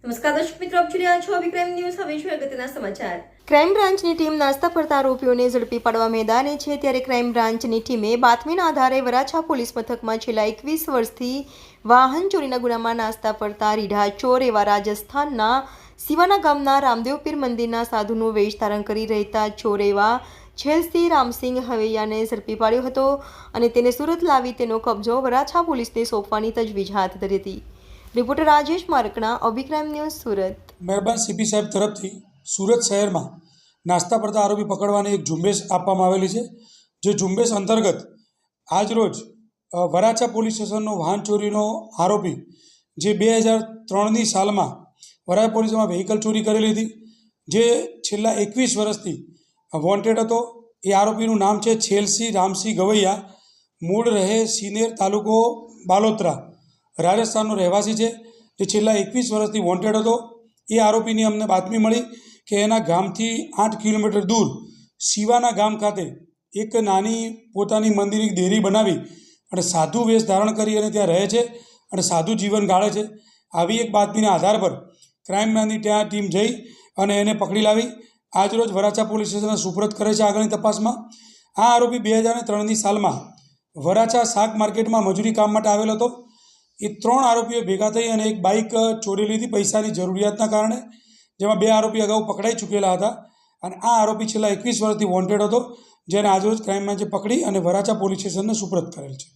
નમસ્કાર દર્શક મિત્રો, આપ જોઈ રહ્યા છો વિક્રમ ન્યૂઝ. હવે જોઈએ અગત્યના સમાચાર. ક્રાઇમ બ્રાન્ચની ટીમ નાસ્તા ફરતા આરોપીઓને ઝડપી પાડવા મેદાને છે, ત્યારે ક્રાઇમ બ્રાન્ચની ટીમે બાતમીના આધારે વરાછા પોલીસ મથકમાં છેલ્લા 21 વર્ષથી વાહન ચોરીના ગુનામાં નાસ્તા ફરતા રીઢા ચોર એવા રાજસ્થાનના સિવાના ગામના રામદેવ પીર મંદિરના સાધુનું વેશ ધારણ કરી રહેતા ચોર એવા છેલસિંહ રામસિંહ હવૈયાને ઝડપી પાડ્યો હતો અને તેને સુરત લાવી તેનો કબજો વરાછા પોલીસને સોંપવાની તજવીજ હાથ ધરી હતી. રિપોર્ટર રાજેશ મારકણા, અભિક્રાઇમ ન્યૂઝ, સુરત. મહેરબાન સીપી સાહેબ તરફથી સુરત શહેરમાં નાસ્તા પડતા આરોપી પકડવાની એક ઝુંબેશ આપવામાં આવેલી છે. જે ઝુંબેશ અંતર્ગત આજરોજ વરાછા પોલીસ સ્ટેશનનો વાહન ચોરીનો આરોપી જે 2003ની સાલમાં વરાછા પોલીસમાં વ્હીકલ ચોરી કરેલી હતી, જે છેલ્લા 21 વર્ષથી વોન્ટેડ હતો. એ આરોપીનું નામ છે છેલસિંહ રામસિંહ ગવૈયા. મૂળ રહે સિનેર, તાલુકો બાલોતરા, રાજસ્થાનનો રહેવાસી છે, જે છેલ્લા 21 વર્ષથી વોન્ટેડ હતો. એ આરોપીની અમને બાતમી મળી કે એના ગામથી 8 કિલોમીટર દૂર સિવાના ગામ ખાતે એક નાની પોતાની મંદિરની દેરી બનાવી અને સાધુ વેશ ધારણ કરી અને ત્યાં રહે છે અને સાધુ જીવન ગાળે છે. આવી એક બાતમીના આધાર પર ક્રાઇમ બ્રાન્ચની ત્યાં ટીમ જઈ અને એને પકડી લાવી આજરોજ વરાછા પોલીસ સ્ટેશનને સુપરત કરે છે આગળની તપાસમાં. આ આરોપી 2003ની સાલમાં વરાછા શાક માર્કેટમાં મજૂરી કામ માટે આવેલો હતો. એ 3 આરોપીઓ ભેગા થઈ અને એક બાઇક ચોરી લીધી પૈસાની જરૂરિયાતના કારણે, જેમાં 2 આરોપી અગાઉ પકડાઈ ચૂકેલા હતા અને આ આરોપી છેલ્લા 21 વર્ષથી વોન્ટેડ હતો, જેને આજરોજ ક્રાઇમ બ્રાન્ચે પકડી અને વરાછા પોલીસ સ્ટેશનને સુપરત કરેલ છે.